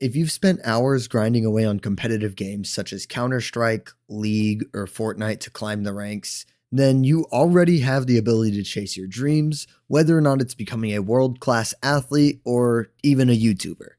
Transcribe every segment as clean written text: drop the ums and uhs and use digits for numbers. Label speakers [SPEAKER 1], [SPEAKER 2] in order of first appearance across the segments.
[SPEAKER 1] If you've spent hours grinding away on competitive games such as Counter-Strike, League, or Fortnite to climb the ranks, then you already have the ability to chase your dreams, whether or not it's becoming a world-class athlete or even a YouTuber.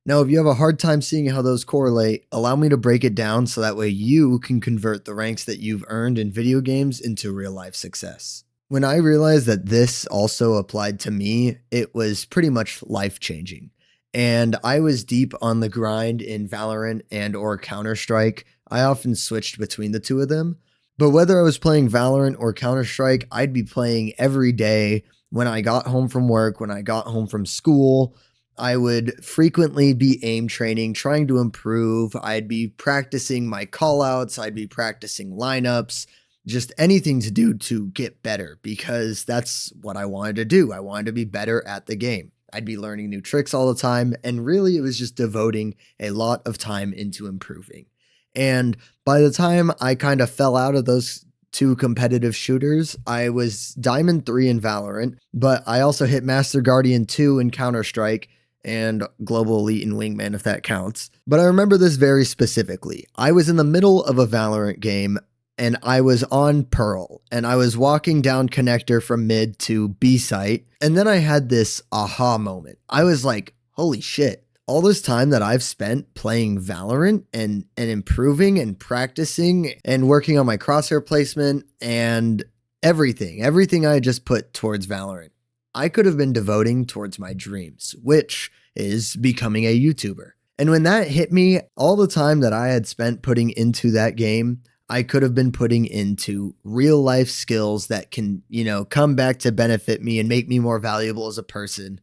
[SPEAKER 1] Now, if you have a hard time seeing how those correlate, allow me to break it down so that way you can convert the ranks that you've earned in video games into real-life success. When I realized that this also applied to me, it was pretty much life-changing. And I was deep on the grind in Valorant and or Counter-Strike. I often switched between the two of them. But whether I was playing Valorant or Counter-Strike, I'd be playing every day when I got home from work, when I got home from school. I would frequently be aim training, trying to improve. I'd be practicing my callouts. I'd be practicing lineups, just anything to do to get better because that's what I wanted to do. I wanted to be better at the game. I'd be learning new tricks all the time. And really, it was just devoting a lot of time into improving. And by the time I kind of fell out of those two competitive shooters, I was Diamond 3 in Valorant, but I also hit Master Guardian 2 in Counter-Strike and Global Elite in Wingman, if that counts. But I remember this very specifically. I was in the middle of a Valorant game and I was on Pearl and I was walking down connector from mid to B site. And then I had this aha moment. I was like, holy shit. All this time that I've spent playing Valorant and improving and practicing and working on my crosshair placement and everything I just put towards Valorant, I could have been devoting towards my dreams, which is becoming a YouTuber. And when that hit me, all the time that I had spent putting into that game, I could have been putting into real life skills that can, come back to benefit me and make me more valuable as a person.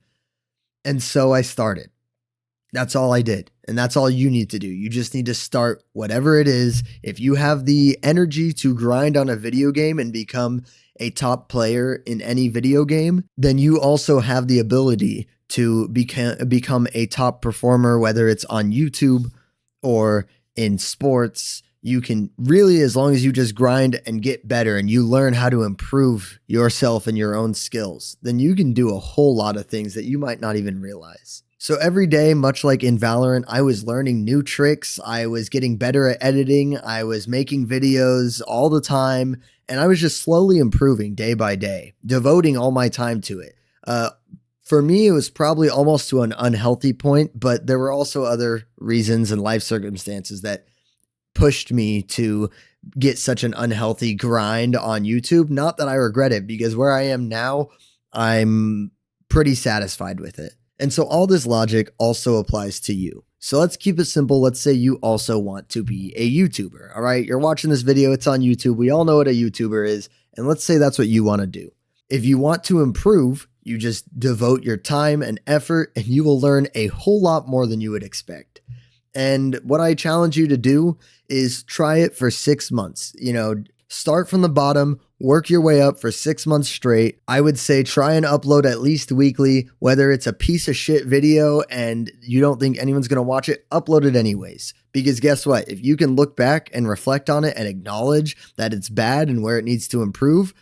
[SPEAKER 1] And so I started. That's all I did. And that's all you need to do. You just need to start whatever it is. If you have the energy to grind on a video game and become a top player in any video game, then you also have the ability to become a top performer, whether it's on YouTube or in sports. You can really, as long as you just grind and get better and you learn how to improve yourself and your own skills, then you can do a whole lot of things that you might not even realize. So every day, much like in Valorant, I was learning new tricks. I was getting better at editing. I was making videos all the time. And I was just slowly improving day by day, devoting all my time to it. For me, it was probably almost to an unhealthy point, but there were also other reasons and life circumstances that pushed me to get such an unhealthy grind on YouTube. Not that I regret it, because where I am now, I'm pretty satisfied with it. And so all this logic also applies to you. So let's keep it simple. Let's say you also want to be a YouTuber. All right. You're watching this video. It's on YouTube. We all know what a YouTuber is. And let's say that's what you want to do. If you want to improve, you just devote your time and effort and you will learn a whole lot more than you would expect. And what I challenge you to do is try it for 6 months. Start from the bottom, work your way up for 6 months straight. I would say try and upload at least weekly, whether it's a piece of shit video and you don't think anyone's going to watch it, upload it anyways. Because guess what? If you can look back and reflect on it and acknowledge that it's bad and where it needs to improve,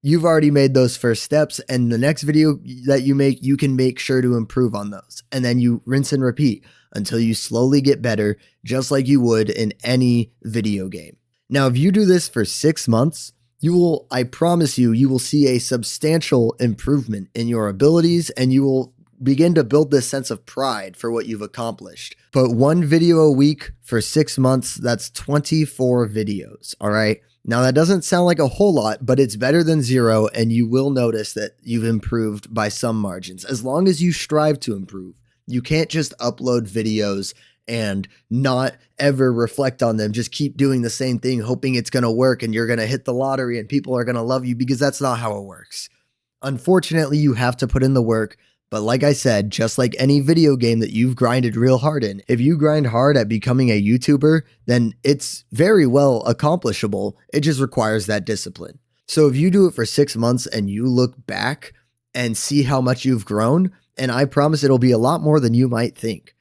[SPEAKER 1] you've already made those first steps. And the next video that you make, you can make sure to improve on those. And then you rinse and repeat until you slowly get better, just like you would in any video game. Now, if you do this for 6 months, I promise you will see a substantial improvement in your abilities and you will begin to build this sense of pride for what you've accomplished. But one video a week for 6 months, that's 24 videos. All right. Now that doesn't sound like a whole lot, but it's better than 0. And you will notice that you've improved by some margins as long as you strive to improve. You can't just upload videos and not ever reflect on them. Just keep doing the same thing, hoping it's going to work and you're going to hit the lottery and people are going to love you, because that's not how it works. Unfortunately, you have to put in the work. But like I said, just like any video game that you've grinded real hard in, if you grind hard at becoming a YouTuber, then it's very well accomplishable. It just requires that discipline. So if you do it for 6 months and you look back and see how much you've grown, and I promise it'll be a lot more than you might think.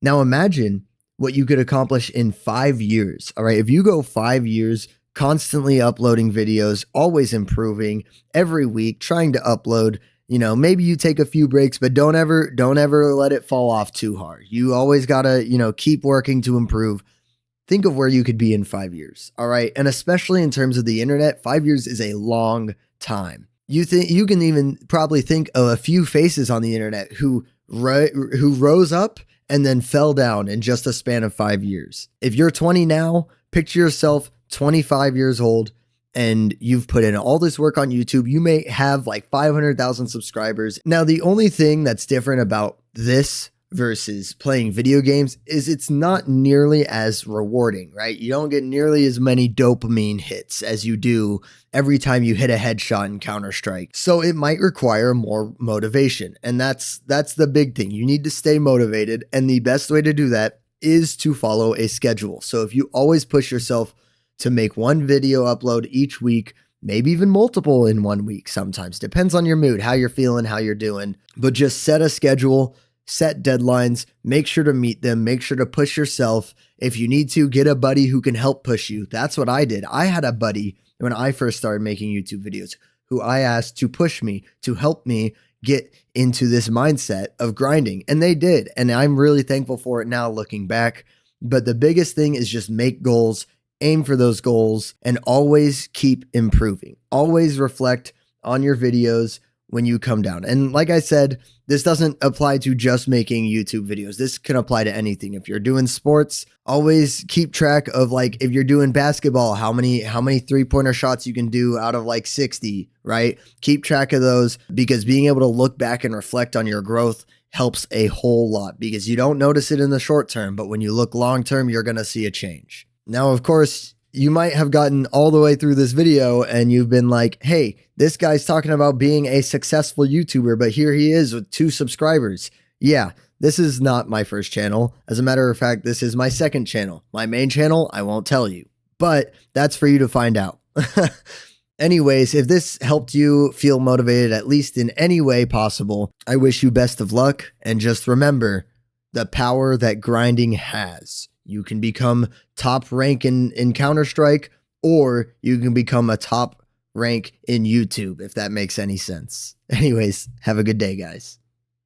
[SPEAKER 1] Now imagine what you could accomplish in 5 years. All right. If you go 5 years constantly uploading videos, always improving every week, trying to upload, maybe you take a few breaks, but don't ever let it fall off too hard. You always gotta, keep working to improve. Think of where you could be in 5 years. All right. And especially in terms of the internet, 5 years is a long time. You can even probably think of a few faces on the internet who rose up and then fell down in just a span of 5 years. If you're 20 now, picture yourself 25 years old and you've put in all this work on YouTube. You may have like 500,000 subscribers. Now, the only thing that's different about this versus playing video games is it's not nearly as rewarding, right? You don't get nearly as many dopamine hits as you do every time you hit a headshot in Counter-Strike. So it might require more motivation. And that's the big thing. You need to stay motivated. And the best way to do that is to follow a schedule. So if you always push yourself to make one video upload each week, maybe even multiple in 1 week sometimes, depends on your mood, how you're feeling, how you're doing, but just set a schedule, set deadlines, make sure to meet them, make sure to push yourself. If you need to, get a buddy who can help push you. That's what I did. I had a buddy when I first started making YouTube videos who I asked to push me, to help me get into this mindset of grinding. And they did. And I'm really thankful for it now looking back. But the biggest thing is just make goals, aim for those goals, and always keep improving. Always reflect on your videos when you come down. And like I said, this doesn't apply to just making YouTube videos. This can apply to anything. If you're doing sports, always keep track of, like, if you're doing basketball, how many 3-pointer shots you can do out of like 60, right? Keep track of those, because being able to look back and reflect on your growth helps a whole lot, because you don't notice it in the short term, but when you look long term, you're going to see a change. Now, of course, you might have gotten all the way through this video and you've been like, hey, this guy's talking about being a successful YouTuber, but here he is with 2 subscribers. Yeah, this is not my first channel. As a matter of fact, this is my second channel. My main channel, I won't tell you, but that's for you to find out. Anyways, if this helped you feel motivated, at least in any way possible, I wish you best of luck. And just remember the power that grinding has. You can become top rank in Counter-Strike, or you can become a top rank in YouTube, if that makes any sense. Anyways, have a good day, guys.